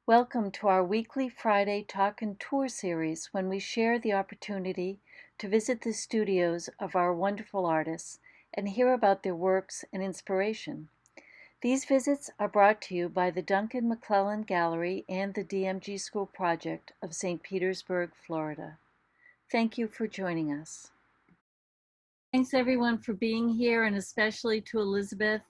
Welcome to our weekly Friday Talk and Tour series when we share the opportunity to visit the studios of our wonderful artists and hear about their works and inspiration. These visits are brought to you by the Duncan McClellan Gallery and the DMG School Project of St. Petersburg, Florida. Thank you for joining us. Thanks everyone for being here, and especially to Elizabeth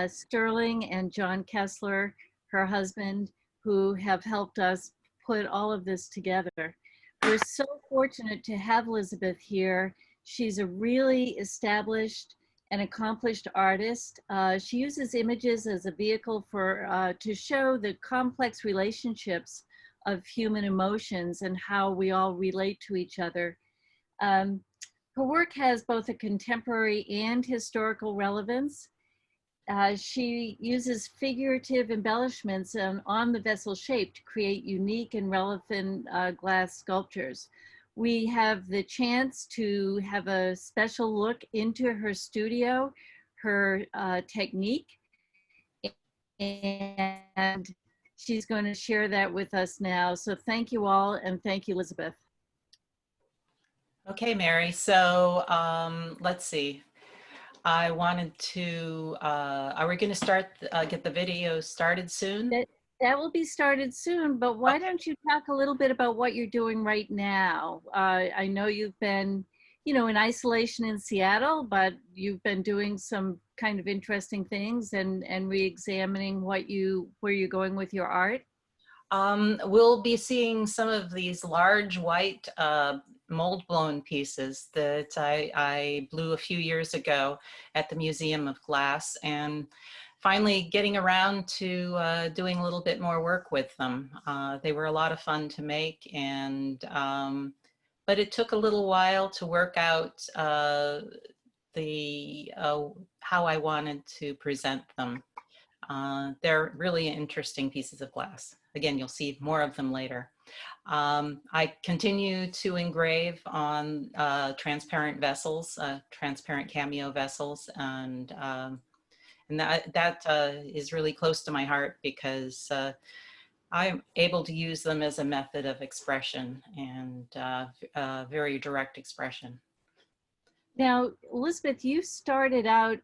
Sterling and John Kessler, her husband, who have helped us put all of this together. We're so fortunate to have Elizabeth here. She's a really established and accomplished artist. She uses images as a vehicle to show the complex relationships of human emotions and how we all relate to each other. Her work has both a contemporary and historical relevance. She uses figurative embellishments on the vessel shape to create unique and relevant glass sculptures. We have the chance to have a special look into her studio, her technique, and she's going to share that with us now. So thank you all, and thank you, Elizabeth. Okay, Mary. So let's see. I wanted to, are we going to get the video started soon? That will be started soon, but why don't you talk a little bit about what you're doing right now? I know you've been, in isolation in Seattle, but you've been doing some kind of interesting things and re-examining where you're going with your art. We'll be seeing some of these large white mold blown pieces that I blew a few years ago at the Museum of Glass, and finally getting around to doing a little bit more work with them. They were a lot of fun to make, and but it took a little while to work out how I wanted to present them. They're really interesting pieces of glass. Again, you'll see more of them later. I continue to engrave on transparent vessels, transparent cameo vessels, and that is really close to my heart because I'm able to use them as a method of expression and very direct expression. Now, Elizabeth, you started out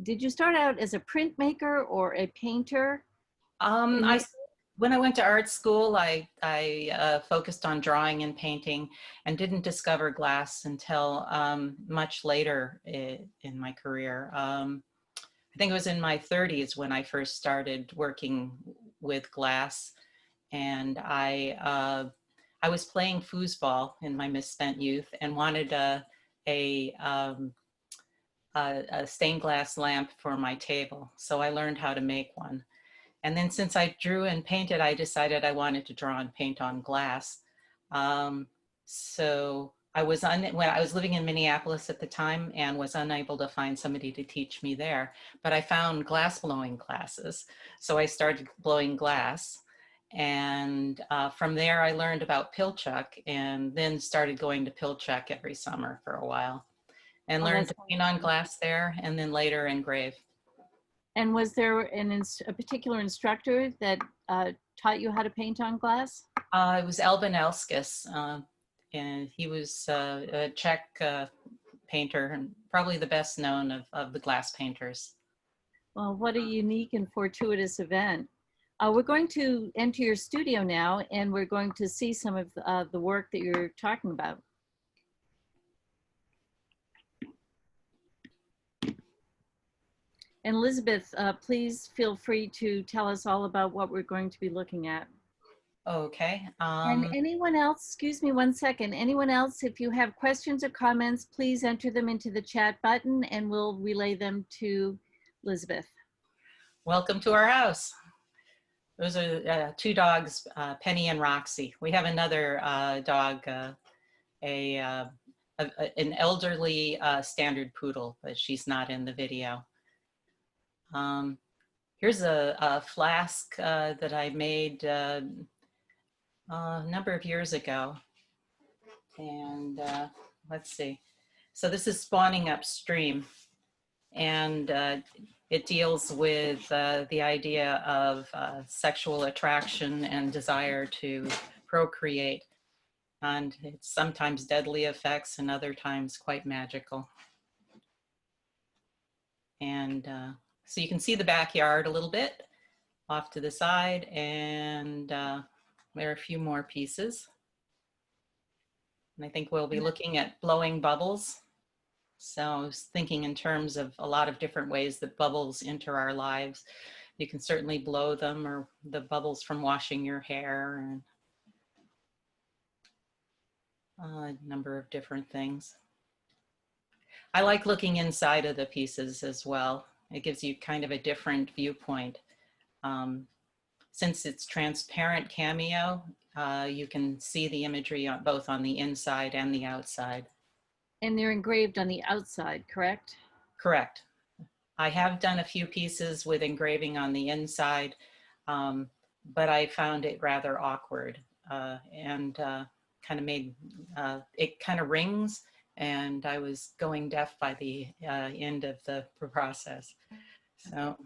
did you start out as a printmaker or a painter? When I went to art school, I focused on drawing and painting and didn't discover glass until much later in my career. I think it was in my 30s when I first started working with glass, and I was playing foosball in my misspent youth and wanted a stained glass lamp for my table. So I learned how to make one. And then since I drew and painted, I decided I wanted to draw and paint on glass. So when I was living in Minneapolis at the time and was unable to find somebody to teach me there, but I found glass blowing classes. So I started blowing glass. And from there, I learned about Pilchuck and then started going to Pilchuck every summer for a while and learned to paint on glass there and then later engrave. And was there a particular instructor that taught you how to paint on glass? It was Elvin Elskis, and he was a Czech painter and probably the best known of the glass painters. Well, what a unique and fortuitous event. We're going to enter your studio now, and we're going to see some of the work that you're talking about. And Elizabeth, please feel free to tell us all about what we're going to be looking at. Okay. And anyone else, excuse me one second, anyone else, if you have questions or comments, please enter them into the chat button and we'll relay them to Elizabeth. Welcome to our house. Those are two dogs, Penny and Roxy. We have another dog, an elderly standard poodle, but she's not in the video. Here's a flask that I made a number of years ago. And let's see. So this is spawning upstream. and it deals with the idea of sexual attraction and desire to procreate. And it's sometimes deadly effects and other times quite magical. And so you can see the backyard a little bit off to the side, and there are a few more pieces. And I think we'll be looking at blowing bubbles. So I was thinking in terms of a lot of different ways that bubbles enter our lives. You can certainly blow them, or the bubbles from washing your hair, and a number of different things. I like looking inside of the pieces as well. It gives you kind of a different viewpoint. Since it's transparent cameo, you can see the imagery both on the inside and the outside. And they're engraved on the outside, correct? Correct. I have done a few pieces with engraving on the inside, but I found it rather awkward and kind of made, it kind of rings, and I was going deaf by the end of the process. So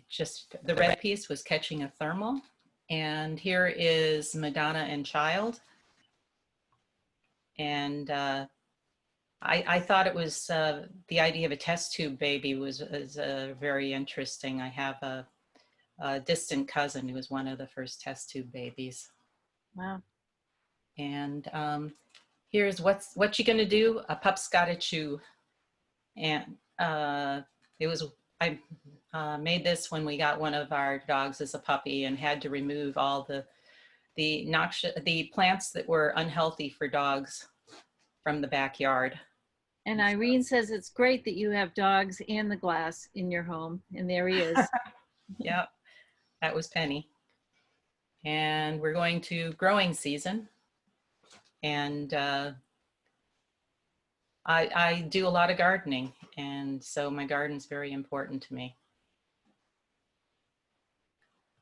just the red piece was Catching a Thermal. And here is Madonna and Child. And I thought it was, the idea of a test tube baby was very interesting. I have a distant cousin who was one of the first test tube babies. Wow. And here's what you gonna do? A pup's gotta chew. And it was, I made this when we got one of our dogs as a puppy and had to remove all the plants that were unhealthy for dogs from the backyard. And Irene says it's great that you have dogs and the glass in your home, and there he is. Yeah, that was Penny. And we're going to growing season. And I do a lot of gardening, and so my garden's very important to me.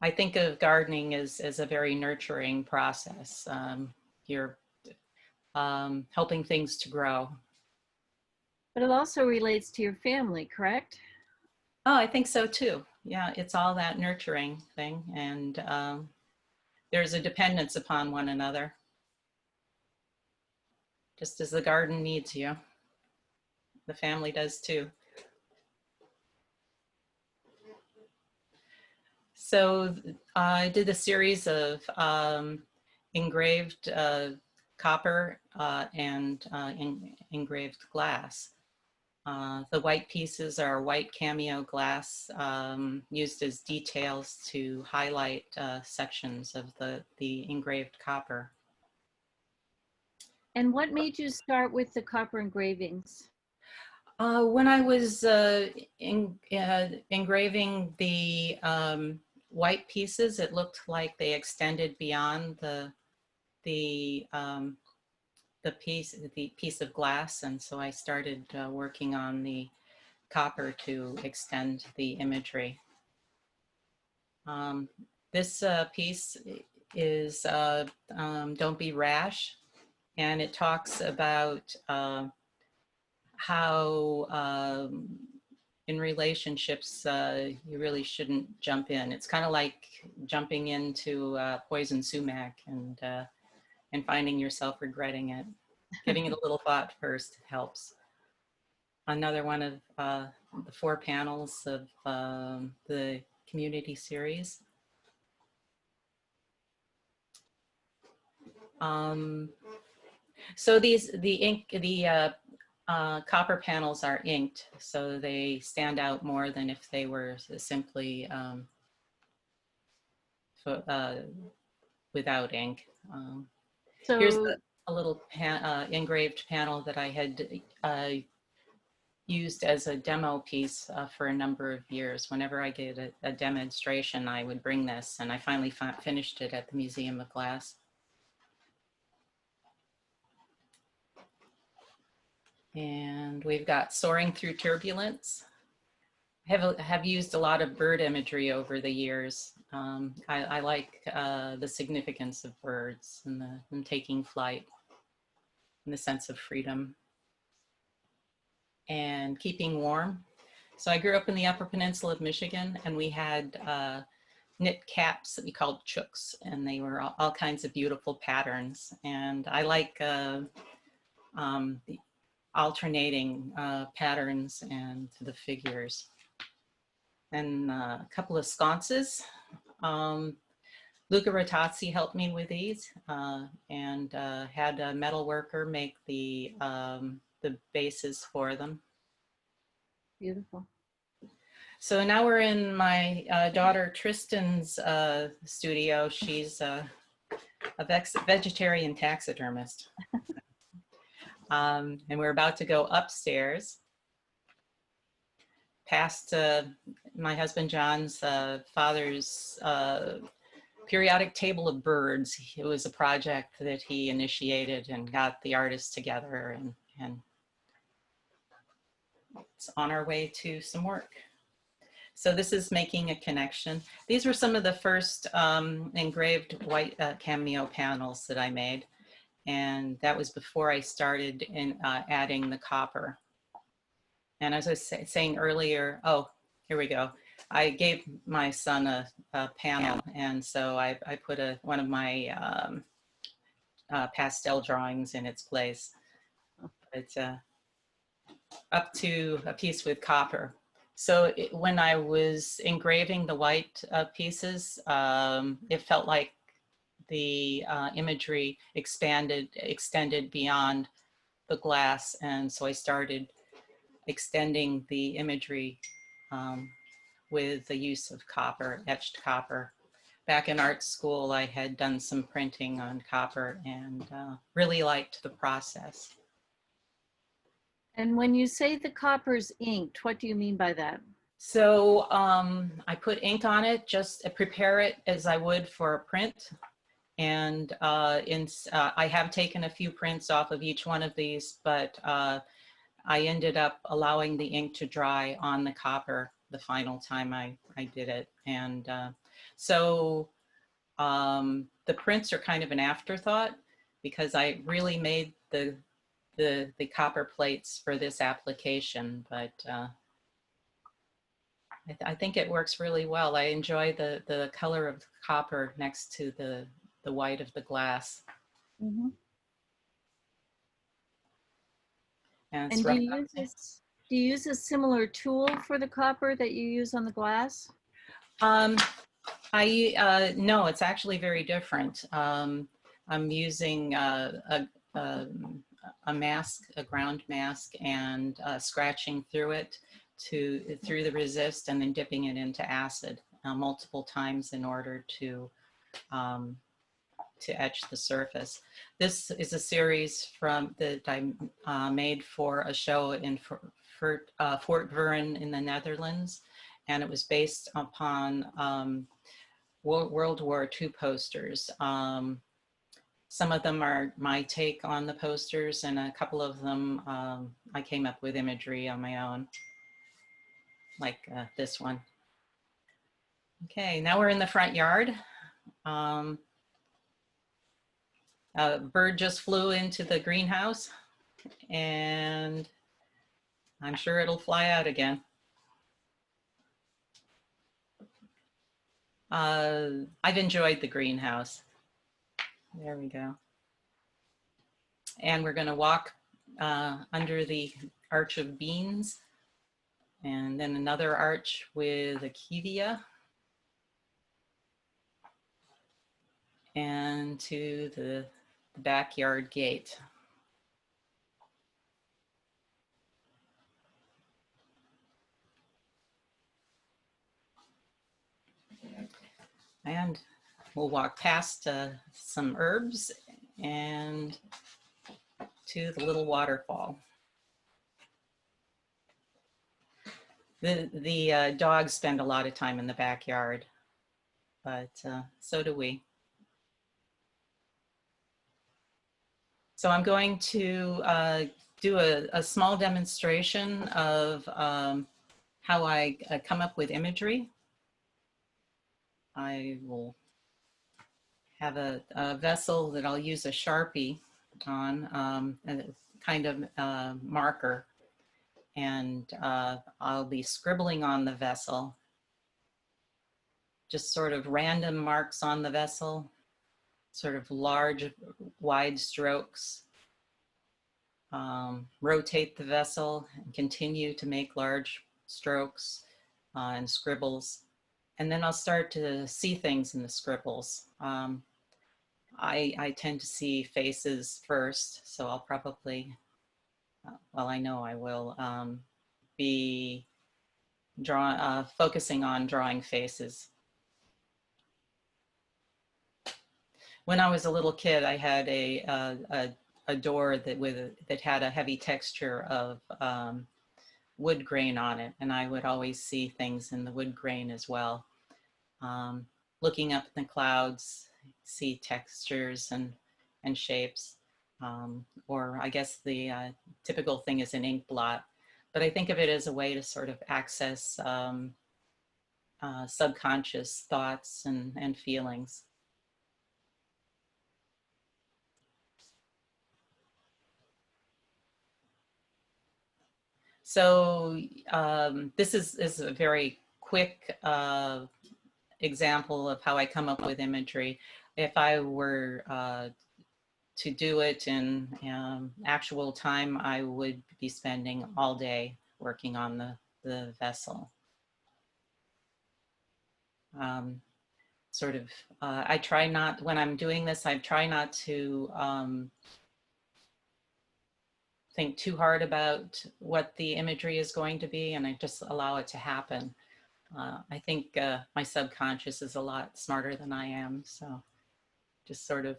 I think of gardening as a very nurturing process. You're helping things to grow. But it also relates to your family, correct? Oh, I think so too. Yeah, it's all that nurturing thing, and there's a dependence upon one another, just as the garden needs you. The family does too. So I did a series of engraved copper and engraved glass. The white pieces are white cameo glass used as details to highlight sections of the engraved copper. And what made you start with the copper engravings? When I was engraving the white pieces, it looked like they extended beyond the piece of glass, and so I started working on the copper to extend the imagery. This piece is Don't Be Rash, and it talks about how in relationships you really shouldn't jump in. It's kind of like jumping into poison sumac and finding yourself regretting it. Giving it a little thought first helps. Another one of the 4 panels of the community series. So the copper panels are inked, so they stand out more than if they were simply without ink. Here's a little engraved panel that I had used as a demo piece for a number of years. Whenever I did a demonstration, I would bring this, and I finally finished it at the Museum of Glass. And we've got Soaring Through Turbulence. I have used a lot of bird imagery over the years. I like the significance of birds and them taking flight and the sense of freedom. And Keeping Warm. So I grew up in the Upper Peninsula of Michigan, and we had knit caps that we called chooks, and they were all kinds of beautiful patterns. And I like the alternating patterns and the figures. And a couple of sconces. Luca Rattazzi helped me with these and had a metal worker make the bases for them. Beautiful. So now we're in my daughter Tristan's studio. She's a vegetarian taxidermist. And we're about to go upstairs past my husband John's father's periodic table of birds. It was a project that he initiated and got the artists together, and it's on our way to some work. So this is making a connection. These were some of the first engraved white cameo panels that I made. And that was before I started in adding the copper. And as I was saying earlier, oh, here we go. I gave my son a panel, and so I put one of my pastel drawings in its place. It's up to a piece with copper. So when I was engraving the white pieces, it felt like the imagery extended beyond the glass, and so I started extending the imagery with the use of copper, etched copper. Back in art school, I had done some printing on copper and really liked the process. And when you say the copper's inked, what do you mean by that? So I put ink on it, just prepare it as I would for a print. And I have taken a few prints off of each one of these, but I ended up allowing the ink to dry on the copper the final time I did it. And so the prints are kind of an afterthought because I really made the copper plates for this application, but I think it works really well. I enjoy the color of the copper next to the white of the glass. Mm-hmm. And do you use a similar tool for the copper that you use on the glass? No, it's actually very different. I'm using a mask, a ground mask, and scratching through it through the resist, and then dipping it into acid multiple times in order to etch the surface. This is a series that I made for a show in Fort Vernon in the Netherlands, and it was based upon World War II posters. Some of them are my take on the posters, and a couple of them I came up with imagery on my own, like this one. Okay, now we're in the front yard. A bird just flew into the greenhouse, and I'm sure it'll fly out again. I've enjoyed the greenhouse. There we go. And we're going to walk under the arch of beans, and then another arch with a kievia, and to the backyard gate. And we'll walk past some herbs and to the little waterfall. The dogs spend a lot of time in the backyard, but so do we. So I'm going to do a small demonstration of how I come up with imagery. I will have a vessel that I'll use a Sharpie on, a kind of marker. and I'll be scribbling on the vessel, just sort of random marks on the vessel, sort of large, wide strokes. Rotate the vessel and continue to make large strokes and scribbles. And then I'll start to see things in the scribbles. I tend to see faces first, so I'll probably, well, I know I will be focusing on drawing faces. When I was a little kid, I had a door that had a heavy texture of wood grain on it, and I would always see things in the wood grain as well. Looking up in the clouds, see textures and shapes. Or I guess the typical thing is an ink blot, but I think of it as a way to sort of access subconscious thoughts and feelings. So this is a very quick example of how I come up with imagery. If I were to do it in actual time, I would be spending all day working on the vessel. Sort of, I try not, when I'm doing this, I try not to think too hard about what the imagery is going to be, and I just allow it to happen. I think my subconscious is a lot smarter than I am, so just sort of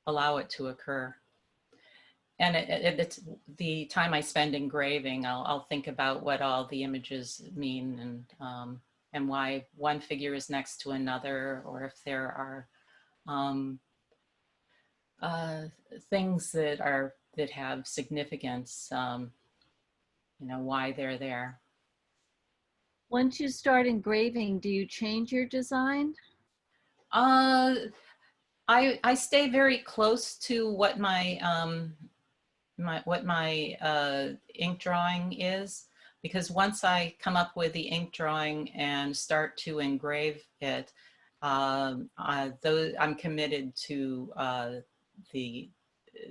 allow it to occur. And it's the time I spend engraving, I'll think about what all the images mean and why one figure is next to another, or if there are things that have significance, you know, why they're there. Once you start engraving, do you change your design? Uh, I stay very close to what my ink drawing is, because once I come up with the ink drawing and start to engrave it, I'm committed to the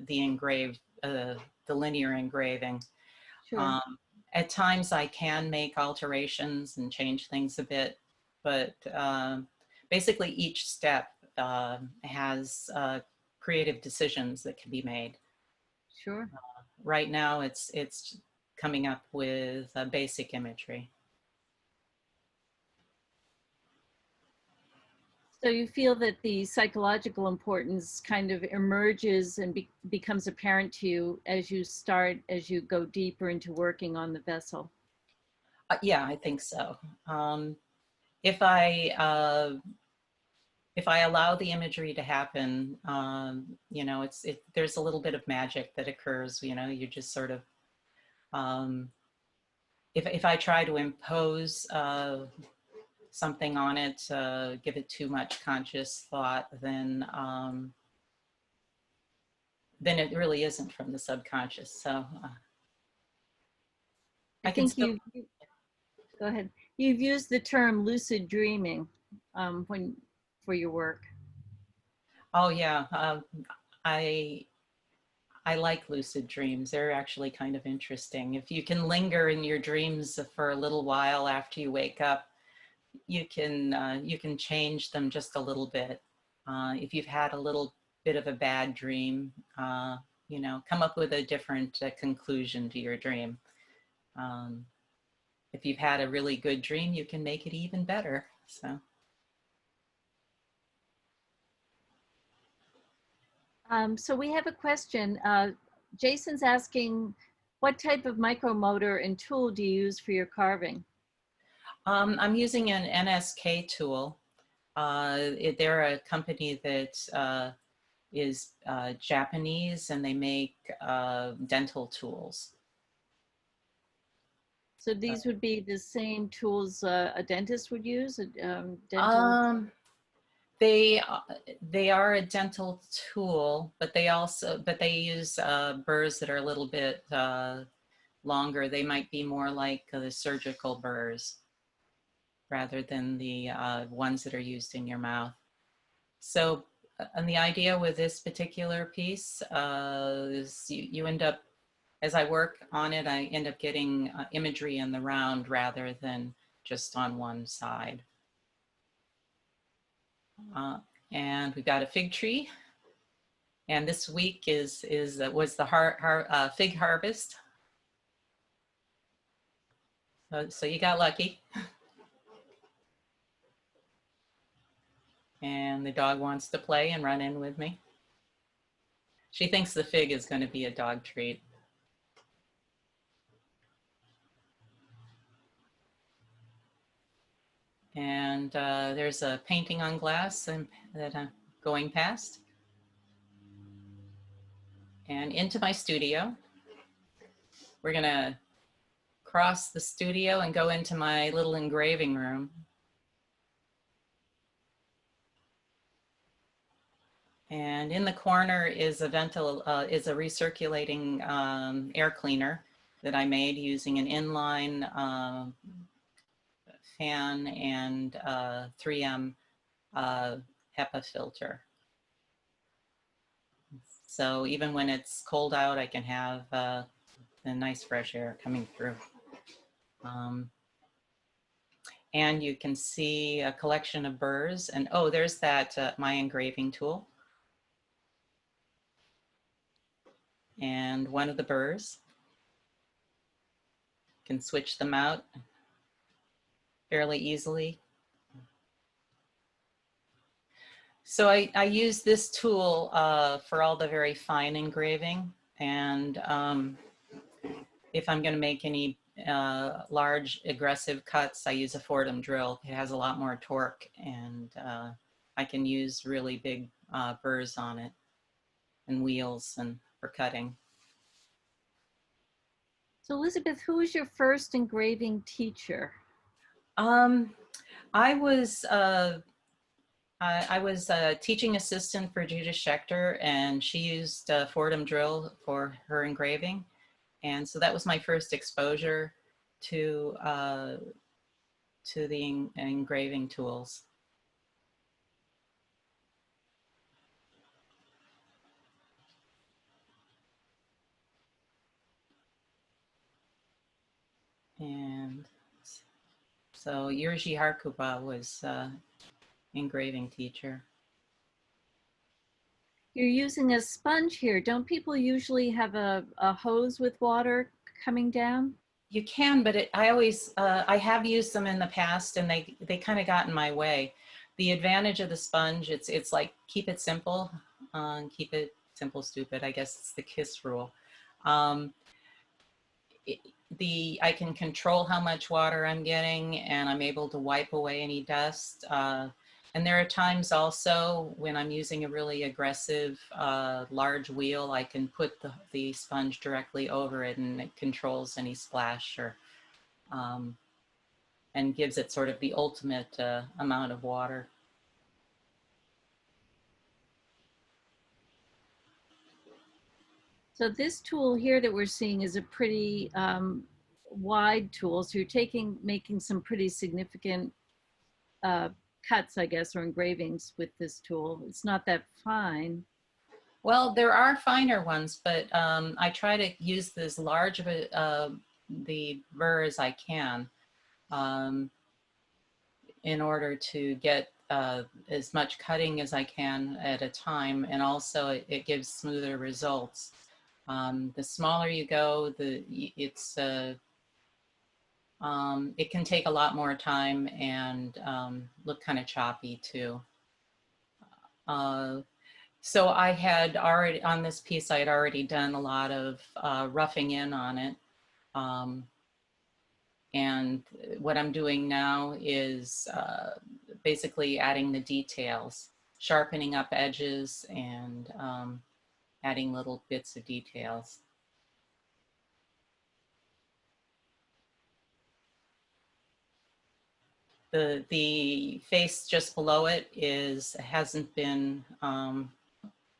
engraved, the linear engraving. Sure. Um, at times I can make alterations and change things a bit, but basically each step has creative decisions that can be made. Sure. Right now it's coming up with basic imagery. So you feel that the psychological importance kind of emerges and becomes apparent to you as you go deeper into working on the vessel. Yeah, I think so. If I allow the imagery to happen, you know, there's a little bit of magic that occurs. You know, you just sort of, if I try to impose something on it, give it too much conscious thought, then it really isn't from the subconscious. So I I can think still. go ahead. You've used the term lucid dreaming for your work. Oh yeah, I I like lucid dreams. They're actually kind of interesting. If you can linger in your dreams for a little while after you wake up, you can change them just a little bit. If you've had a little bit of a bad dream, you know, come up with a different conclusion to your dream. Um, if you've had a really good dream, you can make it even better. So. So we have a question. Jason's asking, what type of micromotor and tool do you use for your carving? I'm using an NSK tool. They're a company that is Japanese, and they make dental tools. So these would be the same tools a dentist would use, dental. Um, they are a dental tool, but they use burrs that are a little bit longer, they might be more like the surgical burrs rather than the ones that are used in your mouth. So, and the idea with this particular piece is you end up, as I work on it, I end up getting imagery in the round rather than just on one side. And we've got a fig tree. And this week was the fig harvest. So you got lucky. And the dog wants to play and run in with me. She thinks the fig is going to be a dog treat. And there's a painting on glass that I'm going past. And into my studio. We're going to cross the studio and go into my little engraving room. And in the corner is a recirculating air cleaner that I made using an inline fan and 3M HEPA filter. So even when it's cold out, I can have the nice fresh air coming through. And you can see a collection of burrs. And oh, there's that my engraving tool. And one of the burrs. Can switch them out fairly easily. So I use this tool for all the very fine engraving. And if I'm going to make any large aggressive cuts, I use a Fordham drill. It has a lot more torque, and I can use really big burrs on it and wheels and for cutting. So Lisabeth, who was your first engraving teacher? I was a teaching assistant for Judith Schechter, and she used Fordham drill for her engraving. And so that was my first exposure to the engraving tools. And so Yurji Harkuba was engraving teacher. You're using a sponge here. Don't people usually have a hose with water coming down? You can, but I have used them in the past, and they kind of got in my way. The advantage of the sponge, it's like keep it simple, keep it simple, stupid. I guess it's the KISS rule. I can control how much water I'm getting, and I'm able to wipe away any dust. And there are times also when I'm using a really aggressive large wheel, I can put the sponge directly over it, and it controls any splash and gives it sort of the ultimate amount of water. So this tool here that we're seeing is a pretty wide tool. So you're making some pretty significant cuts, I guess, or engravings with this tool. It's not that fine. Well, there are finer ones, but I try to use as large of the burr as I can in order to get as much cutting as I can at a time, and also it gives smoother results. The smaller you go, it can take a lot more time and look kind of choppy too. So I had already, on this piece, I had already done a lot of roughing in on it. And what I'm doing now is basically adding the details, sharpening up edges and adding little bits of details. The face just below it hasn't been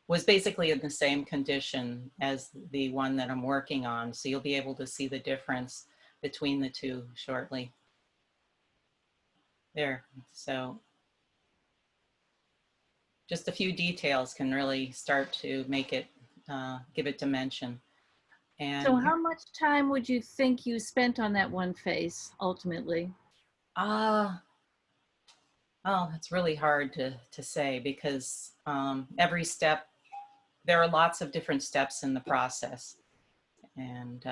was basically in the same condition as the one that I'm working on. So you'll be able to see the difference between the two shortly. There, so just a few details can really start to make it, give it dimension. So And how much time would you think you spent on that one face ultimately? oh, it's really hard to say because every step, there are lots of different steps in the process. And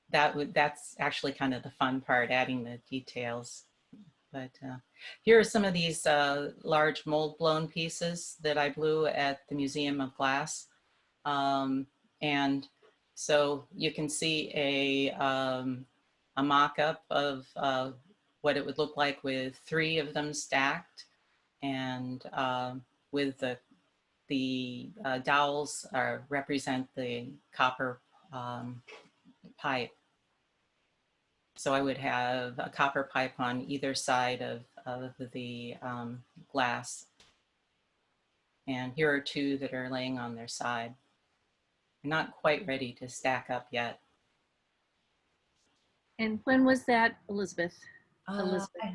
that's actually kind of the fun part, adding the details. But here are some of these large mold blown pieces that I blew at the Museum of Glass. And so you can see a mock-up of what it would look like with 3 of them stacked, and with the dowels represent the copper pipe. So I would have a copper pipe on either side of the glass. And here are 2 that are laying on their side. They're not quite ready to stack up yet. And when was that, Elizabeth? Uh, Elizabeth.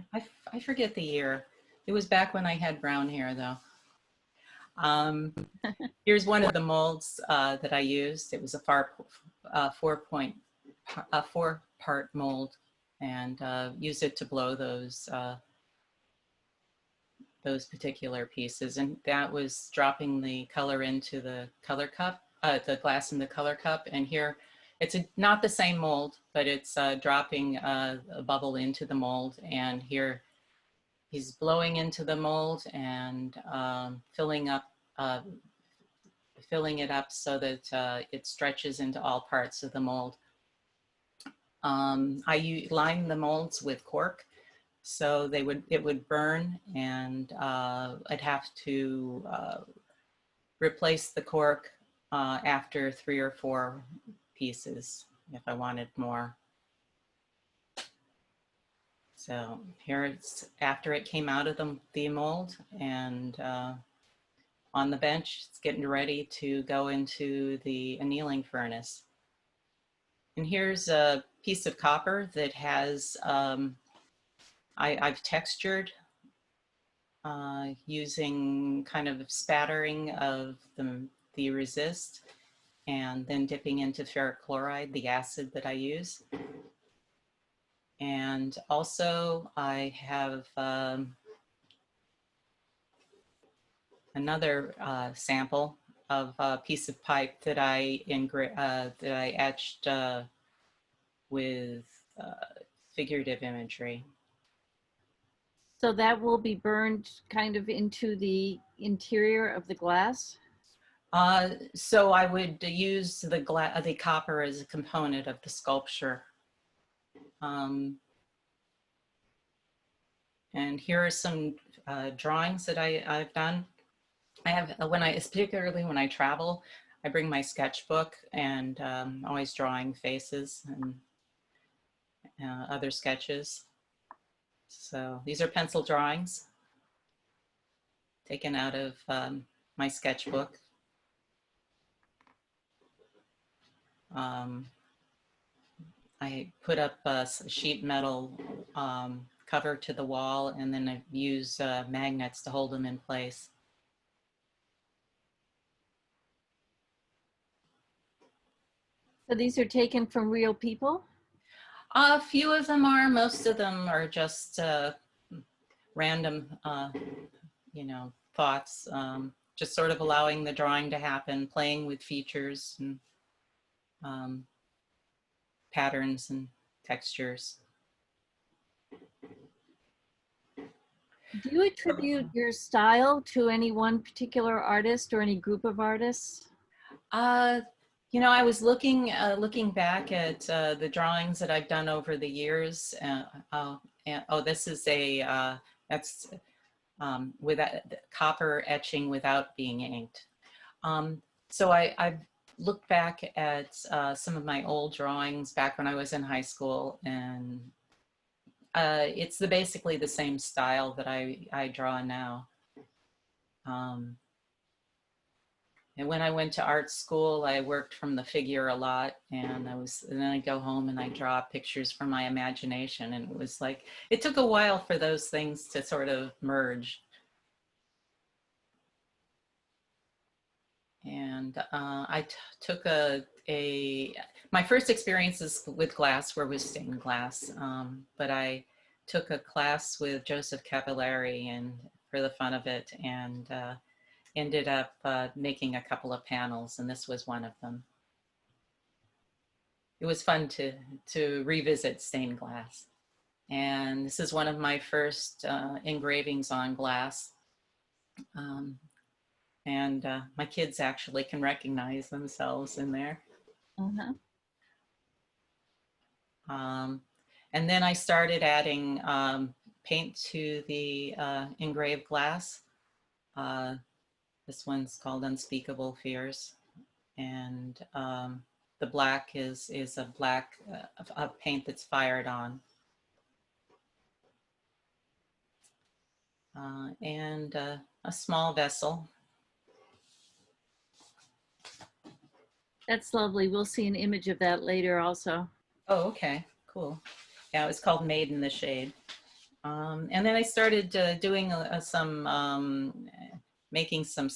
I forget the year. It was back when I had brown hair, though. Here's one of the molds that I used. It was a 4-part mold, and used it to blow those particular pieces. And that was dropping the color into the color cup, the glass in the color cup. And here, it's not the same mold, but it's dropping a bubble into the mold. And here, he's blowing into the mold and filling it up so that it stretches into all parts of the mold. I line the molds with cork, so it would burn, and I'd have to replace the cork after 3 or 4 pieces if I wanted more. So here it's after it came out of the mold, and on the bench, it's getting ready to go into the annealing furnace. And here's a piece of copper that has, I've textured using kind of spattering of the resist, and then dipping into ferric chloride, the acid that I use. And also I have another sample of a piece of pipe that I etched with figurative imagery. So that will be burned kind of into the interior of the glass? So I would use the copper as a component of the sculpture. And here are some drawings that I've done. I have, particularly when I travel, I bring my sketchbook, and always drawing faces and other sketches. So these are pencil drawings taken out of my sketchbook. I put up a sheet metal cover to the wall, and then I use magnets to hold them in place. So these are taken from real people? A few of them are. Most of them are just random, thoughts. Just sort of allowing the drawing to happen, playing with features and patterns and textures. Do you attribute your style to any one particular artist or any group of artists? I was looking back at the drawings that I've done over the years. This is that's with copper etching without being inked. So I've looked back at some of my old drawings back when I was in high school, and it's basically the same style that I draw now. And when I went to art school, I worked from the figure a lot, and then I go home and I draw pictures from my imagination. And it was like, it took a while for those things to sort of merge. And took my first experiences with glass were with stained glass, but I took a class with Joseph Cavallari and for the fun of it, and ended up making a couple of panels, and this was one of them. It was fun to revisit stained glass. And this is one of my first engravings on glass. Um, and my kids actually can recognize themselves in there. Uh-huh. Um, and then I started adding paint to the engraved glass. Uh, this one's called Unspeakable Fears. And the black is a black of paint that's fired on. And a small vessel. That's lovely. We'll see an image of that later also. Oh, okay, cool. Yeah, it was called Made in the Shade. And then I started doing making some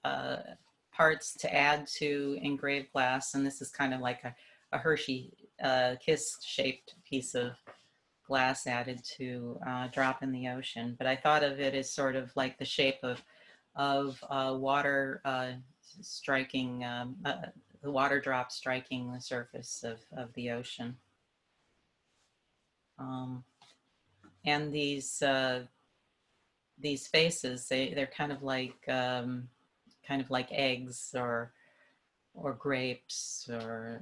uh, parts to add to engraved glass. And this is kind of like a Hershey kiss shaped piece of glass added to drop in the ocean. But I thought of it as sort of like the shape of water striking, the water drop striking the surface of the ocean. Um, and these faces, they're kind of like eggs or grapes, or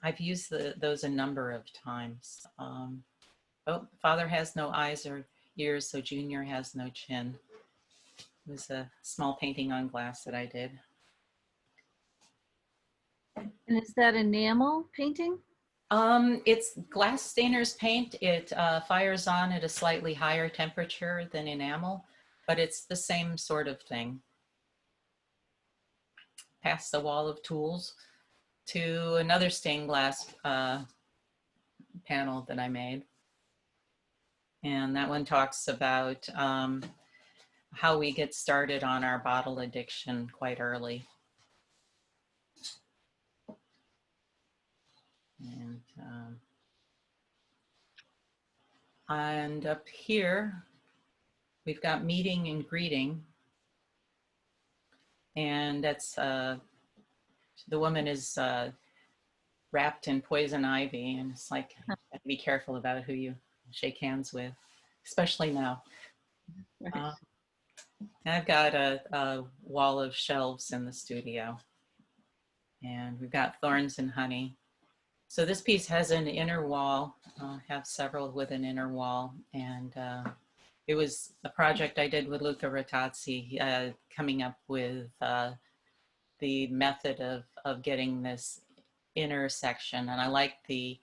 I've used those a number of times. Oh, Father has no eyes or ears, so Junior has no chin. It was a small painting on glass that I did. And is that enamel painting? It's glass stainer's paint. It fires on at a slightly higher temperature than enamel, but it's the same sort of thing. Past the wall of tools to another stained glass panel that I made. And that one talks about how we get started on our bottle addiction quite early. And up here, we've got meeting and greeting. And that's, the woman is wrapped in poison ivy. And it's like, you have to be careful about who you shake hands with, especially now. Right. I've got a wall of shelves in the studio. And we've got thorns and honey. So this piece has an inner wall. I have several with an inner wall. And it was a project I did with Luca Rattazzi, coming up with the method of getting this inner section. And I like the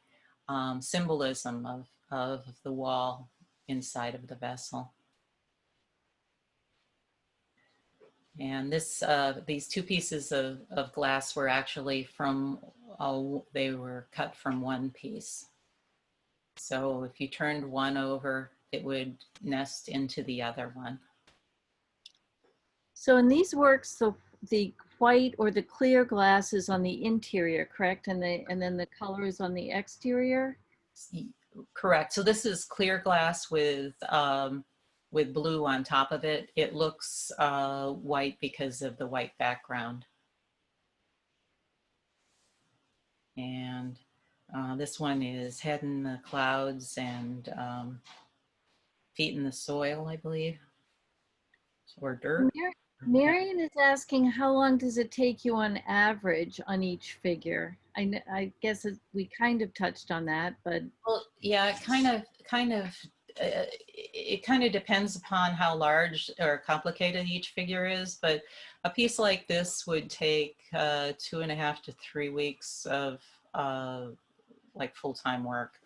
symbolism of the wall inside of the vessel. And these two pieces of glass were actually they were cut from one piece. So if you turned one over, it would nest into the other one. So in these works, the white or the clear glass is on the interior, correct? And then the color is on the exterior? Correct. So this is clear glass with blue on top of it. It looks white because of the white background. And this one is head in the clouds and feet in the soil, I believe, or dirt. Marion is asking, how long does it take you on average on each figure? I guess we kind of touched on that, but well, yeah, it kind of depends upon how large or complicated each figure is. But a piece like this would take 2.5 to 3 weeks of like full-time work.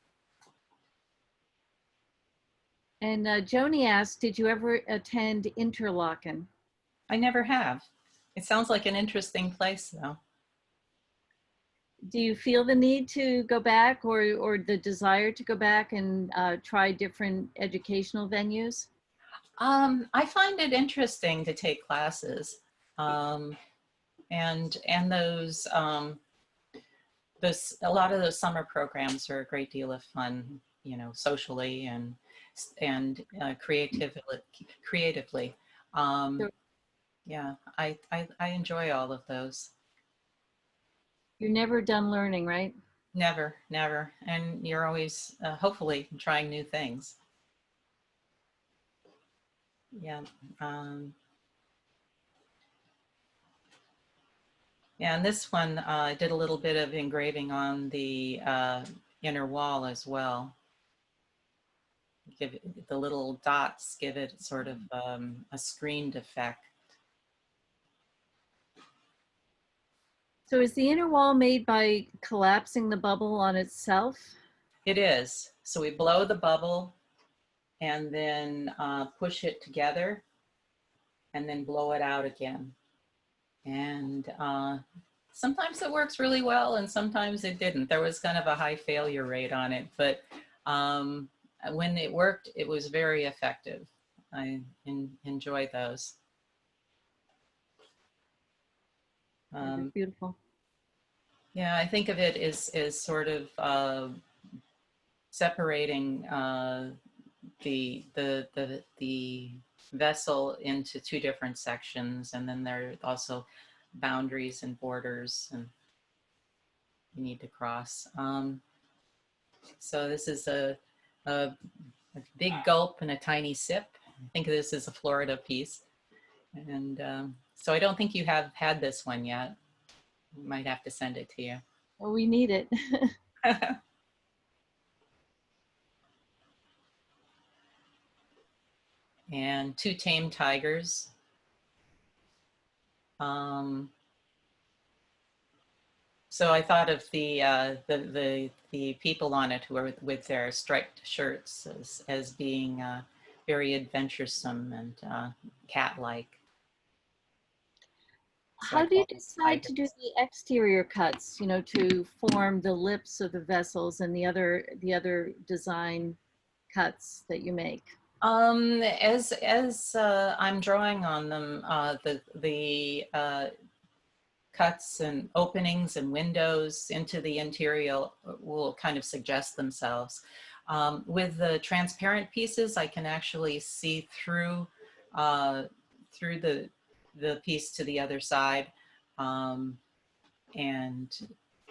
and Joni asked, did you ever attend Interlaken? I never have. It sounds like an interesting place, though. Do you feel the need to go back, or the desire to go back and try different educational venues? I find it interesting to take classes, um, and those a lot of those summer programs are a great deal of fun, you know, socially and creatively. Um, So yeah, I enjoy all of those. you're never done learning, right? Never, never, and you're always hopefully trying new things. Yeah. Um, Yeah, and this one, I did a little bit of engraving on the inner wall as well. Give it, the little dots give it sort of a screened effect. So is the inner wall made by collapsing the bubble on itself? It is. So we blow the bubble and then push it together and then blow it out again. And sometimes it works really well and sometimes it didn't. There was kind of a high failure rate on it, but um, when it worked, it was very effective. I enjoy those. Yeah, that's Um, beautiful. yeah, I think of it as sort of separating the vessel into two different sections, and then there are also boundaries and borders, and you need to cross. So this is a big gulp and a tiny sip. I think of this as a Florida piece, and so I don't think you have had this one yet. We might have to send it to you. Well, we need it. And two tame tigers. Um, so I thought of the people on it who are with their striped shirts as being very adventuresome and cat-like. So I How do you call them decide to do tigers. the exterior cuts, to form the lips of the vessels and the other design cuts that you make? As I'm drawing on them, the cuts and openings and windows into the interior will kind of suggest themselves. With the transparent pieces, I can actually see uh, through the piece to the other side, um, and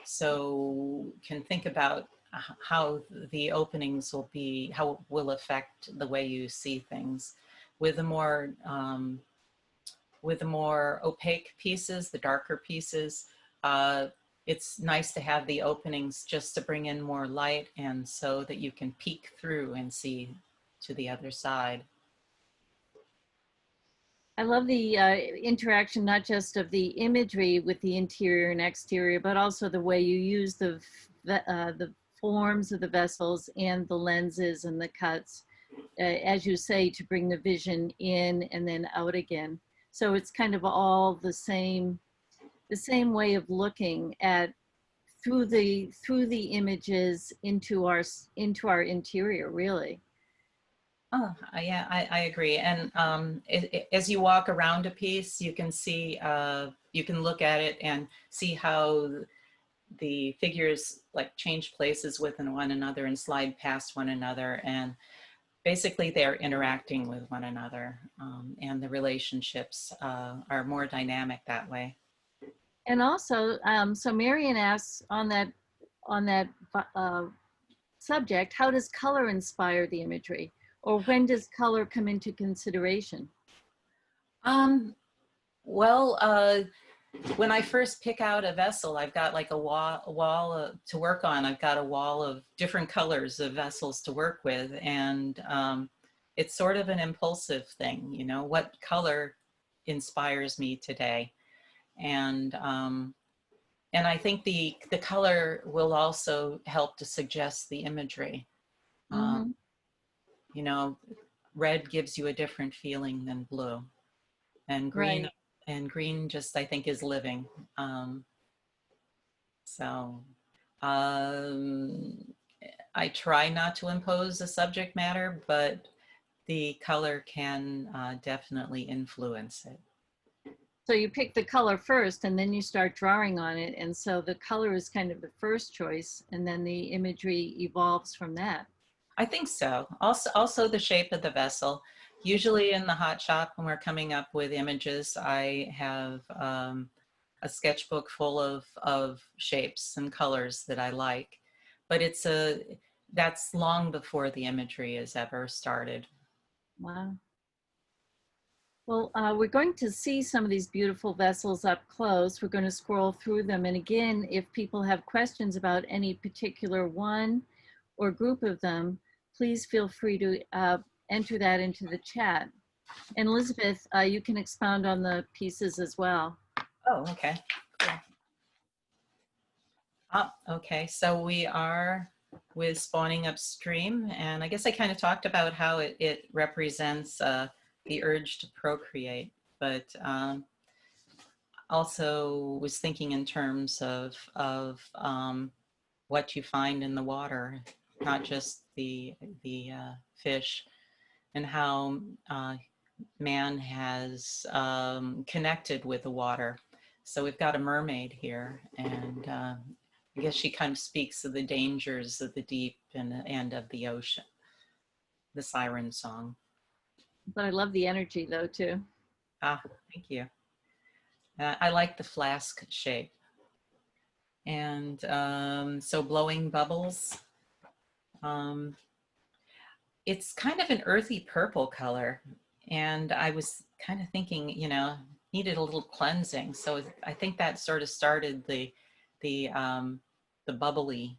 so can think about how the openings will be, how it will affect the way you see things. With the more opaque pieces, the darker pieces, uh, it's nice to have the openings just to bring in more light and so that you can peek through and see to the other side. I love the interaction, not just of the imagery with the interior and exterior, but also the way you use the forms of the vessels and the lenses and the cuts, as you say, to bring the vision in and then out again. So it's kind of all the same way of looking at through the images into our interior, really. Oh, yeah, I agree. And as you walk around a piece, you can see, you can look at it and see how the figures like change places with one another and slide past one another. And basically they're interacting with one another, and the relationships are more dynamic that way. And also, so Marion asks on that uh, subject, how does color inspire the imagery, or when does color come into consideration? Um, well, when I first pick out a vessel, I've got like a wall to work on. I've got a wall of different colors of vessels to work with, and it's sort of an impulsive thing, you know, what color inspires me today, and and I think the color will also help to suggest the imagery. Um, Mm-hmm. you know, red gives you a different feeling than blue, and green Right. and green just, I think, is living. Um, so um, I try not to impose a subject matter, but the color can definitely influence it. So you pick the color first and then you start drawing on it. And so the color is kind of the first choice, and then the imagery evolves from that. I think so. Also the shape of the vessel. Usually in the hot shop, when we're coming up with images, I have a sketchbook full of shapes and colors that I like. But that's long before the imagery is ever started. Wow. Well, we're going to see some of these beautiful vessels up close. We're going to scroll through them. And again, if people have questions about any particular one or group of them, please feel free to enter that into the chat. And Elizabeth, you can expound on the pieces as well. Oh, okay. Cool. Okay, so we are with spawning upstream, and I guess I kind of talked about how it represents the urge to procreate, but also was thinking in terms of what you find in the water, not just the fish, and how man has connected with the water. So we've got a mermaid here, and I guess she kind of speaks of the dangers of the deep and of the ocean, the siren song. But I love the energy though, too. Ah, thank you. I like the flask shape. And so blowing bubbles. Um, it's kind of an earthy purple color. And I was kind of thinking, needed a little cleansing. So I think that sort of started the the bubbly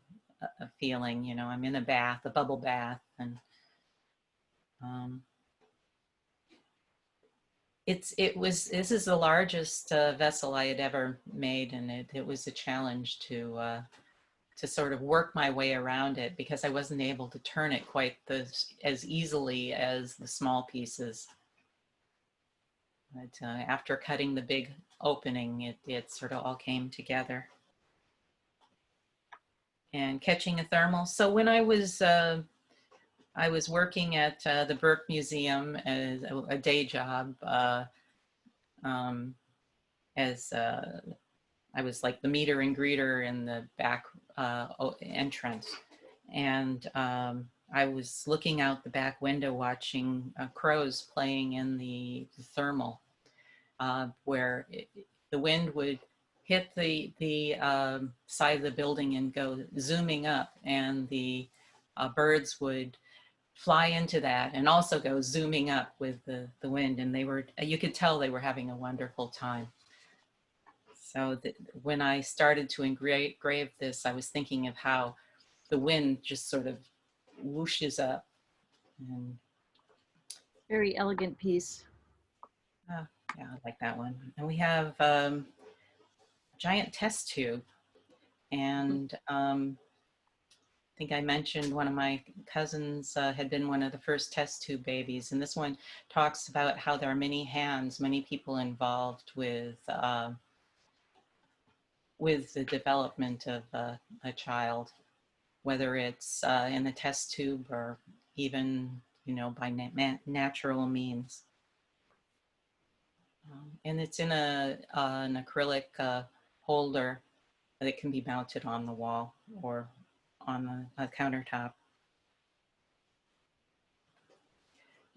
feeling. I'm in a bath, a bubble bath, and um, this is the largest vessel I had ever made, and it was a challenge to sort of work my way around it because I wasn't able to turn it quite as easily as the small pieces. But after cutting the big opening, it sort of all came together. And catching a thermal. So when I was working at the Burke Museum as a day job, um, as I was like the meter and greeter in the back entrance. And I was looking out the back window watching crows playing in the thermal, where the wind would hit the side of the building and go zooming up, and the birds would fly into that and also go zooming up with the wind. And you could tell they were having a wonderful time. So when I started to engrave this, I was thinking of how the wind just sort of whooshes up. And Very elegant piece. yeah, I like that one. And we have giant test tube. And I think I mentioned one of my cousins had been one of the first test tube babies. And this one talks about how there are many hands, many people involved with the development of a child, whether it's in the test tube or even, by natural means. And it's in an acrylic holder that can be mounted on the wall or on a countertop.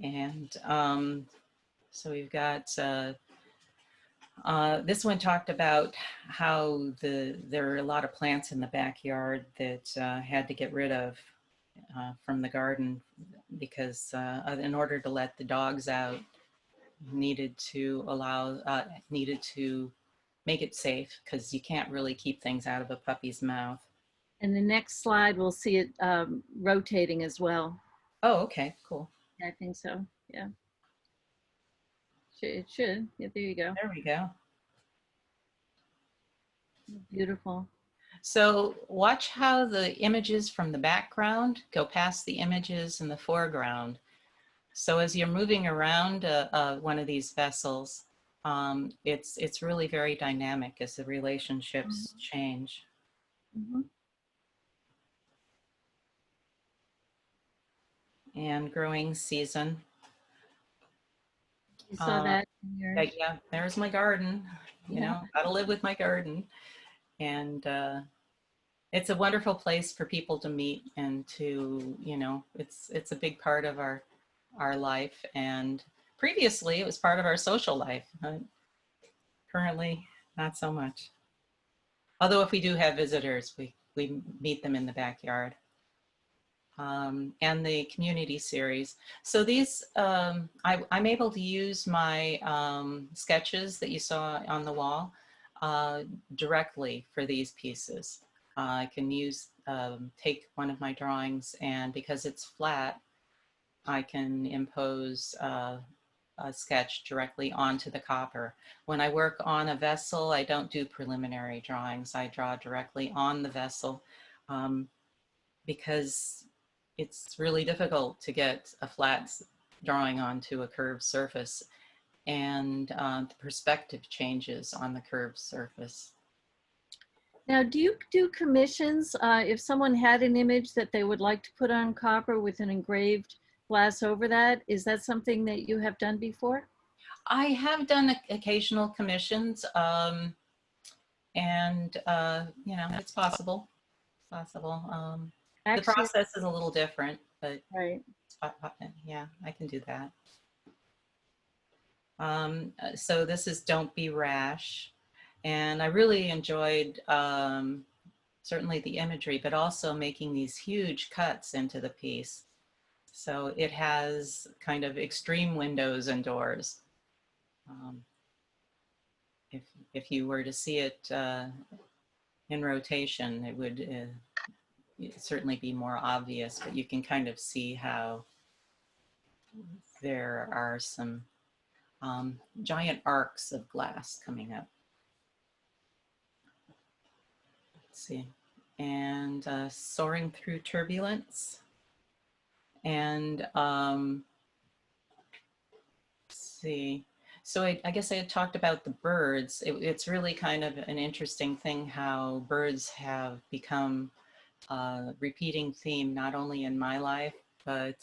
And so we've got this one talked about how there are a lot of plants in the backyard that had to get rid of from the garden because in order to let the dogs out, needed to make it safe because you can't really keep things out of a puppy's mouth. And the next slide, we'll see it rotating as well. Oh, okay, cool. I think so, yeah. It should, yeah, there you go. There we go. Beautiful. So watch how the images from the background go past the images in the foreground. So as you're moving around one of these vessels, It's really very dynamic as the relationships change. Mm-hmm. And growing season. You saw Uh, that in yours. yeah, there's my garden. You Yeah. know, gotta live with my garden. And it's a wonderful place for people to meet and to, you know, it's a big part of our life. And previously, it was part of our social life. Currently, not so much. Although if we do have visitors, we meet them in the backyard. And the community series. So these, I'm able to use my sketches that you saw on the wall uh, directly for these pieces. I can take one of my drawings, and because it's flat, I can impose a sketch directly onto the copper. When I work on a vessel, I don't do preliminary drawings. I draw directly on the vessel. Um, because it's really difficult to get a flat drawing onto a curved surface, and the perspective changes on the curved surface. Now, do you do commissions if someone had an image that they would like to put on copper with an engraved glass over that? Is that something that you have done before? I have done occasional commissions, and you know, it's possible. Possible. The Actually, process is a little different, but right. yeah, I can do that. So this is Don't Be Rash. And I really enjoyed certainly the imagery, but also making these huge cuts into the piece. So it has kind of extreme windows and doors. Um, if, if you were to see it in rotation, it would certainly be more obvious, but you can kind of see how there are some giant arcs of glass coming up. Let's see. And Soaring Through Turbulence. And let's see. So I guess I had talked about the birds. It's really kind of an interesting thing how birds have become a repeating theme, not only in my life, but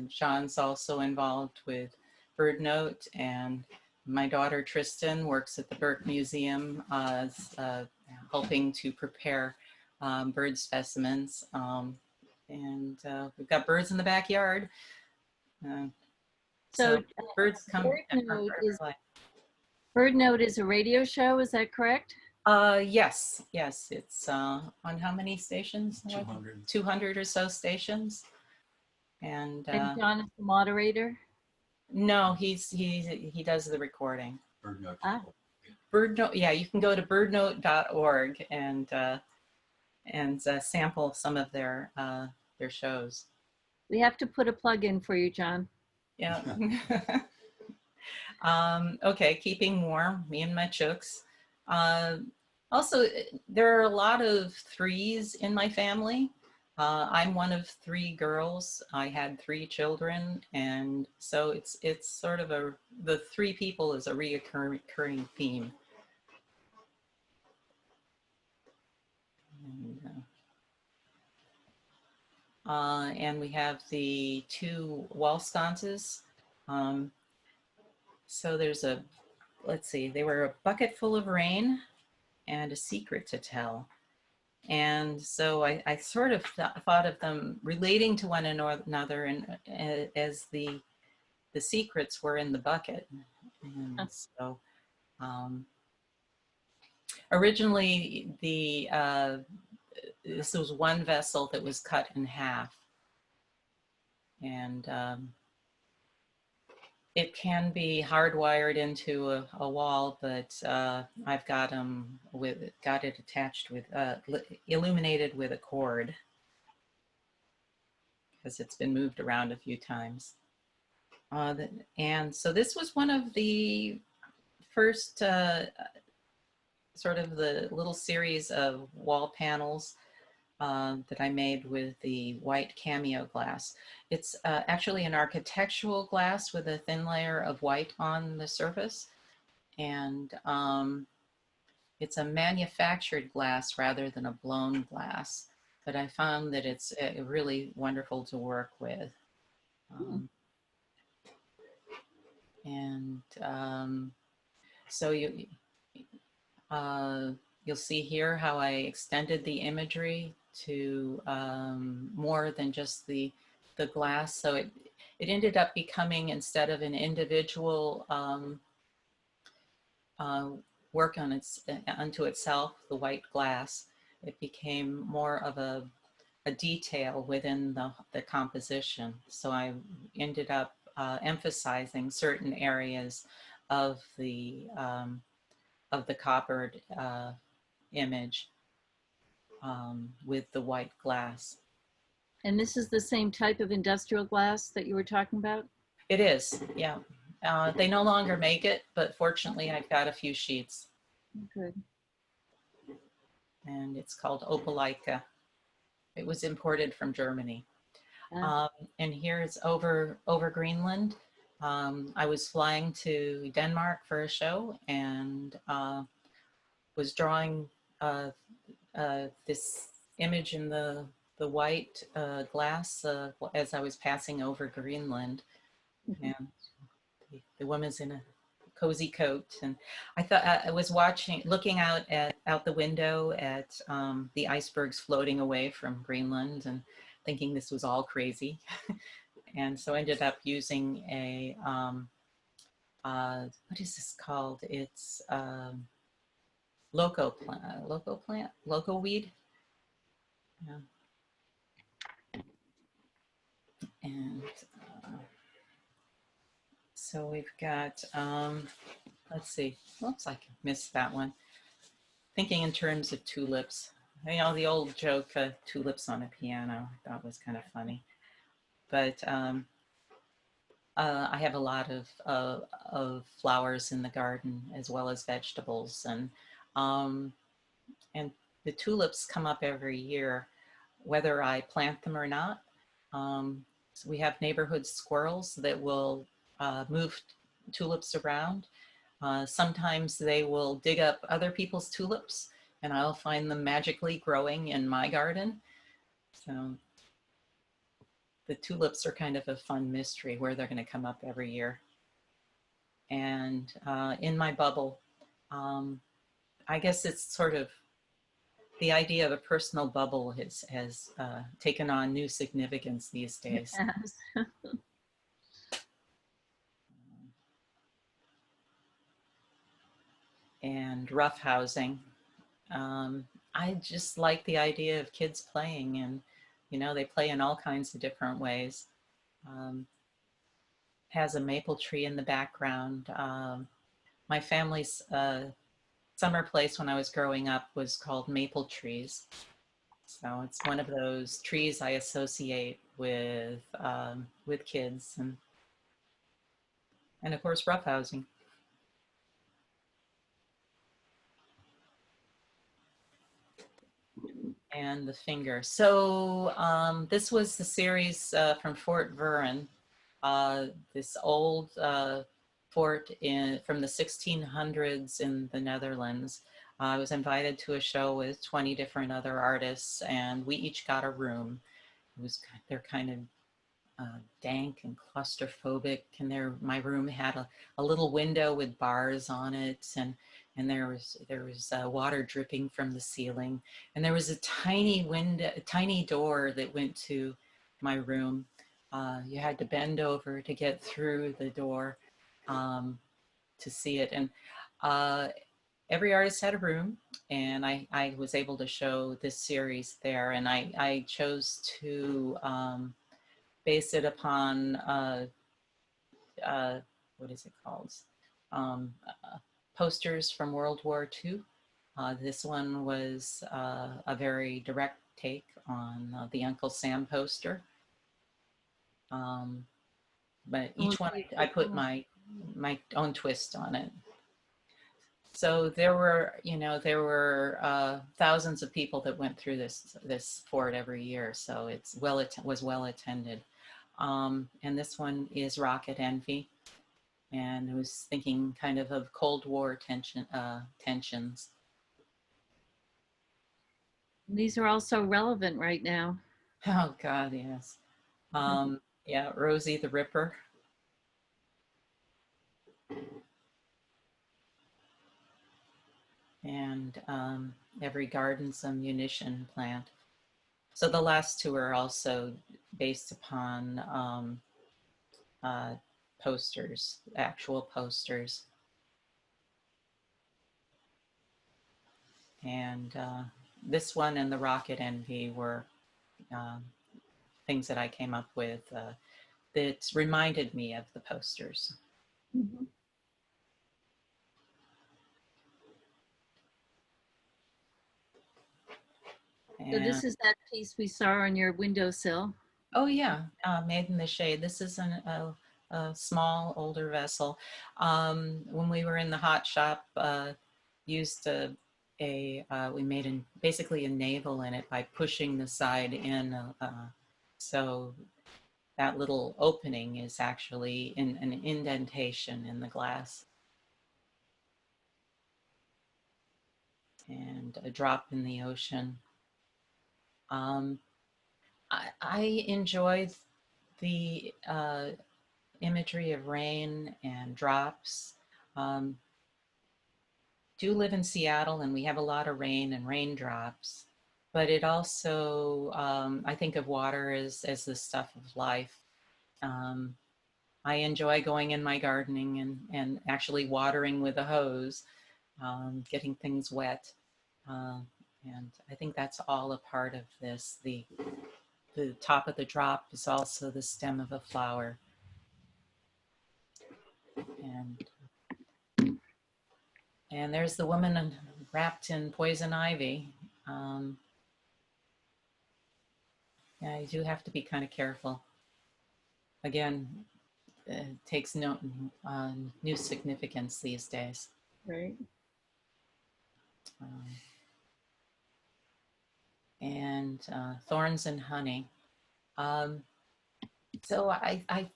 John's also involved with BirdNote, and my daughter Tristan works at the Burke Museum, helping to prepare bird specimens. And We've got birds in the backyard. Uh, So so birds come Bird are Note part of is our life. Bird Note is a radio show. Is that correct? Yes, yes. It's on how many stations? 200. 200 or so stations. And And John is the moderator. no, he does the recording. BirdNote. Ah, BirdNote, yeah, you can go to birdnote.org and sample some of their shows. we have to put a plug in for you, John. Yeah. Okay, keeping warm, me and my chooks. Uh, Also, there are a lot of threes in my family. I'm one of three girls. I had three children, and so it's sort of the three people is a reoccurring theme. And we have the two wall sconces. Um, so there's let's see, they were a bucket full of rain and a secret to tell. And so I sort of thought of them relating to one another, and as the secrets were in the bucket. And so originally this was one vessel that was cut in half, and it can be hardwired into a wall, but I've got it attached with illuminated with a cord because it's been moved around a few times. And so this was one of the first sort of the little series of wall panels that I made with the white cameo glass. It's actually an architectural glass with a thin layer of white on the surface. And it's a manufactured glass rather than a blown glass, but I found that it's really wonderful to work with. Hmm. Um, and so uh, you'll see here how I extended the imagery to more than just the glass. So it ended up becoming, instead of an individual uh, work on unto itself, the white glass, it became more of a detail within the composition. So I ended up emphasizing certain areas of the coppered image with the white glass. And this is the same type of industrial glass that you were talking about? It is, yeah. They no longer make it, but fortunately I've got a few sheets, Good. and it's called Opalika. It was imported from Germany. Uh, Um, and here it's over Greenland. I was flying to Denmark for a show, and was drawing this image in the white glass as I was passing over Greenland. mhm. And the woman's in a cozy coat, and I thought I was looking out the window at the icebergs floating away from Greenland, and thinking this was all crazy. And so I ended up using a what is this called? It's loco weed. Yeah. And so we've got, let's see, oops, I missed that one. Thinking in terms of tulips. You know, the old joke, tulips on a piano, I thought was kind of funny. But I have a lot of flowers in the garden, as well as vegetables. Um, and the tulips come up every year, whether I plant them or not. So we have neighborhood squirrels that will move tulips around. Sometimes they will dig up other people's tulips, and I'll find them magically growing in my garden. So the tulips are kind of a fun mystery where they're going to come up every year. And in my bubble, um, I guess it's sort of the idea of a personal bubble has taken on new significance these days. Yes. And roughhousing. I just like the idea of kids playing, and they play in all kinds of different ways. Um, has a maple tree in the background. My family's summer place when I was growing up was called Maple Trees. So it's one of those trees I associate with kids, and of course roughhousing. And the finger. So this was the series from Fort Vuren, this old fort from the 1600s in the Netherlands. I was invited to a show with 20 different other artists, and we each got a room. They're kind of dank and claustrophobic, and my room had a little window with bars on it, and there was water dripping from the ceiling, and there was a tiny window, a tiny door that went to my room. You had to bend over to get through the door to see it, and uh, every artist had a room, and I was able to show this series there, and I chose to base it upon uh, what is it called? Um, Posters from World War II. This one was a very direct take on the Uncle Sam poster. Um, but Oh, each one I put beautiful. my own twist on it. So there were thousands of people that went through this fort every year. So was well attended. And this one is Rocket Envy. and I was thinking kind of Cold War tensions. These are also relevant right now. Oh God, yes. Yeah, Rosie the Ripper, and Every Garden's a Munition Plant. So the last two are also based upon uh, posters, actual posters. And This one and the Rocket Envy were um, things that I came up with that reminded me of the posters. Mhm. So And this is that piece we saw on your windowsill. oh yeah, Made in the Shade. This is a small older vessel. When we were in the hot shop, used we made basically a navel in it by pushing the side in. So that little opening is actually in an indentation in the glass, and a drop in the ocean. Um, I enjoy the imagery of rain and drops. Um, do live in Seattle, and we have a lot of rain and raindrops. But it also, I think of water as the stuff of life. Um, I enjoy going in my gardening and actually watering with a hose, getting things wet. Uh, and I think that's all a part of this. The top of the drop is also the stem of a flower. And and there's the woman wrapped in poison ivy. Um, yeah, you do have to be kind of careful. Again, it takes no new significance these days. Right. Um, and Thorns and Honey. Um, so I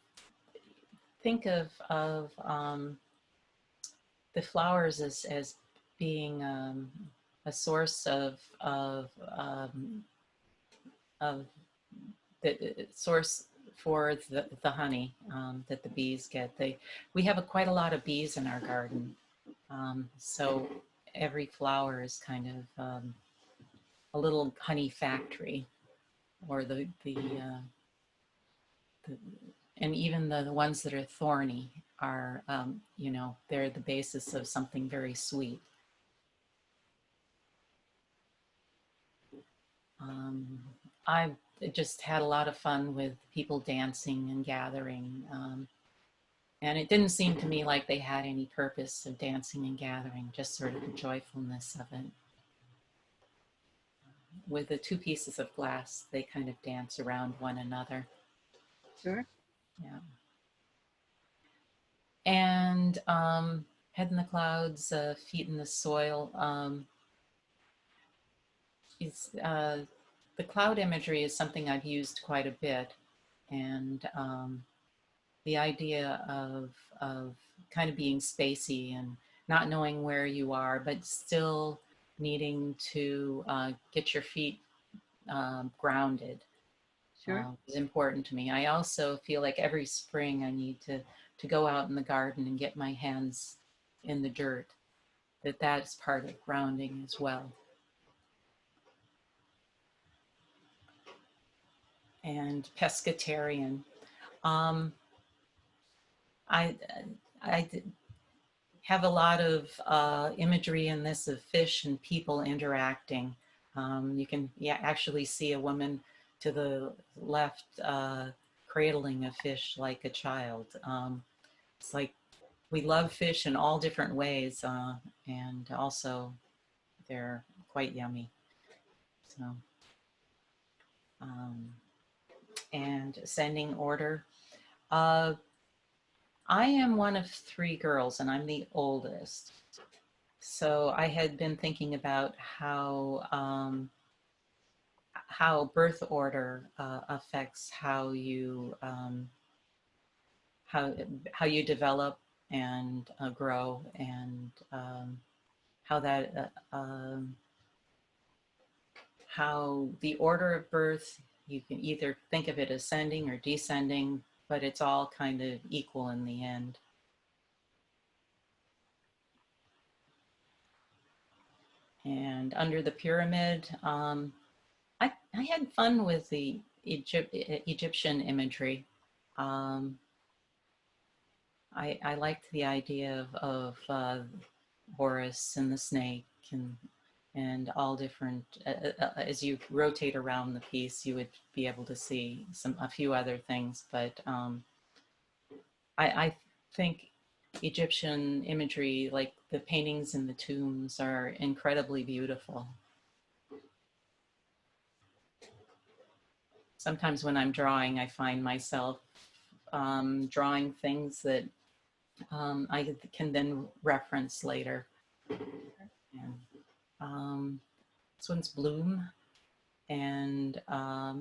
think of the flowers as being a source of the source for the honey that the bees get. We have quite a lot of bees in our garden, so every flower is kind of a little honey factory, or the and even the ones that are thorny are they're the basis of something very sweet. Um, I've just had a lot of fun with people dancing and gathering. And it didn't seem to me like they had any purpose of dancing and gathering, just sort of the joyfulness of it. With the two pieces of glass, they kind of dance around one another. Sure. Yeah. And Head in the Clouds, Feet in the Soil. Is, the cloud imagery is something I've used quite a bit. And the idea of kind of being spacey and not knowing where you are, but still needing to get your feet grounded Sure. is important to me. I also feel like every spring I need to go out in the garden and get my hands in the dirt. That's part of grounding as well. And pescatarian. Um, I I have a lot of imagery in this of fish and people interacting. You can actually see a woman to the left cradling a fish like a child. It's like we love fish in all different ways, and also they're quite yummy. So, um, and Ascending Order. Uh, I am one of three girls, and I'm the oldest. So I had been thinking about how birth order affects how you develop and grow, and how that how the order of birth, you can either think of it ascending or descending, but it's all kind of equal in the end. And under the pyramid, I had fun with the Egyptian imagery. Um, I liked the idea of Horus and the snake, and all different. As you rotate around the piece, you would be able to see a few other things. But I think Egyptian imagery, like the paintings in the tombs, are incredibly beautiful. Sometimes when I'm drawing, I find myself drawing things that I can then reference later. And, this one's Bloom, and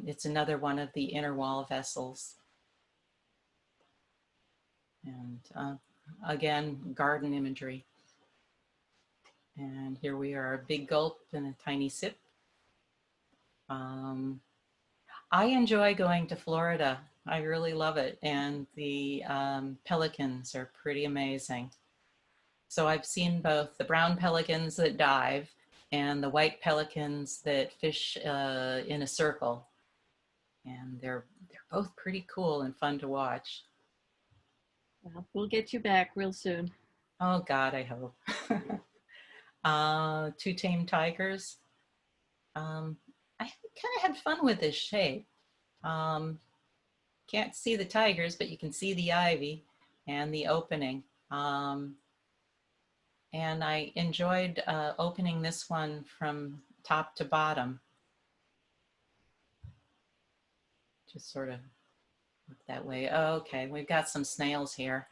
it's another one of the inner wall vessels. And again, garden imagery. And here we are, a big gulp and a tiny sip. I enjoy going to Florida. I really love it. And the pelicans are pretty amazing. So I've seen both the brown pelicans that dive and the white pelicans that fish in a circle. And they're both pretty cool and fun to watch. Well, we'll get you back real soon. Oh God, I hope. Two tame tigers. I kind of had fun with this shape. Can't see the tigers, but you can see the ivy and the opening. And I enjoyed opening this one from top to bottom. Just sort of look that way. Oh, okay, we've got some snails here.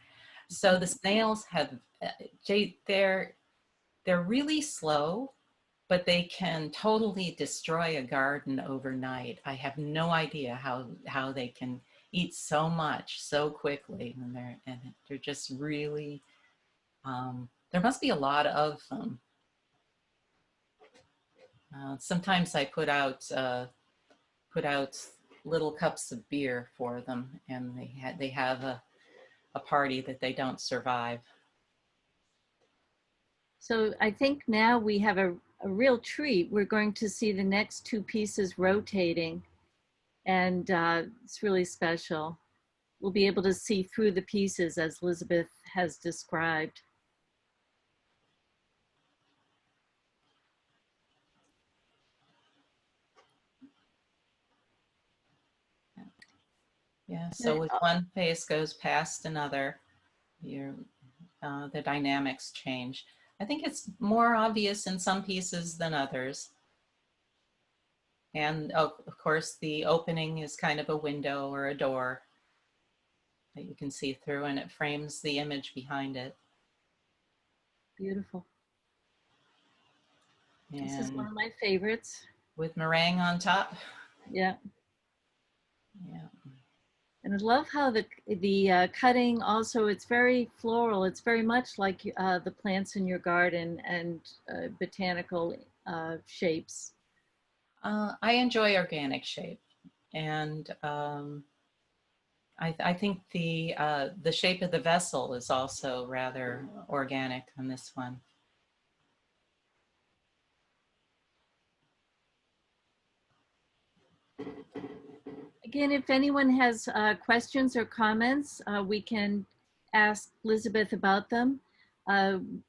So the snails have, they're really slow, but they can totally destroy a garden overnight. I have no idea how they can eat so much so quickly, and they're just really. There must be a lot of them. Sometimes I put out little cups of beer for them, and they have a party that they don't survive. So I think now we have a real treat. We're going to see the next two pieces rotating, and it's really special. We'll be able to see through the pieces as Lisabeth has described. Yeah, so with one face goes past another, the dynamics change. I think it's more obvious in some pieces than others. And of course, the opening is kind of a window or a door that you can see through, and it frames the image behind it. Beautiful. And this is one of my favorites. With meringue on top. Yeah. Yeah. And I love how the cutting also, it's very floral. It's very much like the plants in your garden and botanical shapes. I enjoy organic shape, and I think the shape of the vessel is also rather organic on this one. Again, if anyone has questions or comments, we can ask Lisabeth about them.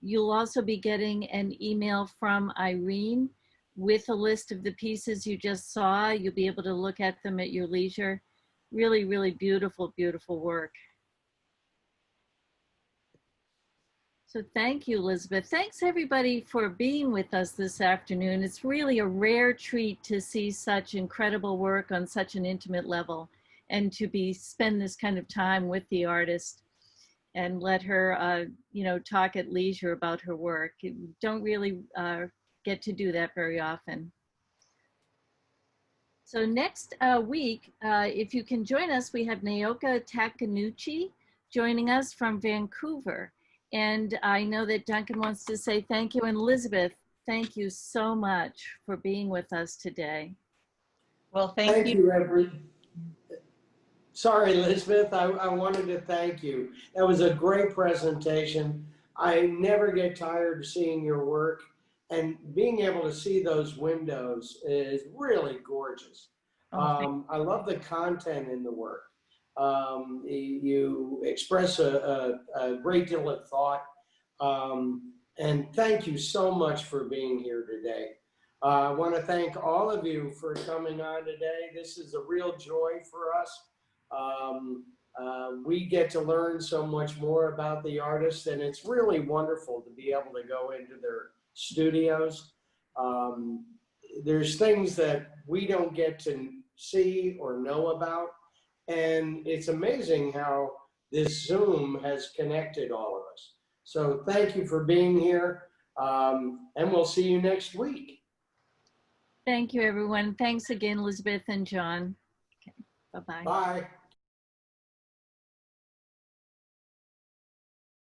You'll also be getting an email from Irene with a list of the pieces you just saw. You'll be able to look at them at your leisure. Really, really beautiful, beautiful work. So thank you, Lisabeth. Thanks everybody for being with us this afternoon. It's really a rare treat to see such incredible work on such an intimate level, and to spend this kind of time with the artist and let her, talk at leisure about her work. You don't really get to do that very often. So next week, if you can join us, we have Naoka Takanuchi joining us from Vancouver. And I know that Duncan wants to say thank you. And Lisabeth, thank you so much for being with us today. Well, thank Thank you. you, Sorry, Lisbeth, I wanted to thank you. That was a great presentation. I never get tired of seeing your work, and being able to see those windows is really gorgeous. Oh, I love the content in the work. You express a great deal of thought, and thank you so much for being here today. I want to thank all of you for coming on today. This is a real joy for us. We get to learn so much more about the artists, and it's really wonderful to be able to go into their studios. Um, there's things that we don't get to see or know about, and it's amazing how this Zoom has connected all of us. So thank you for being here, and we'll see you next week. Thank you, everyone. Thanks again, Lisabeth and John. Okay, bye-bye. Bye.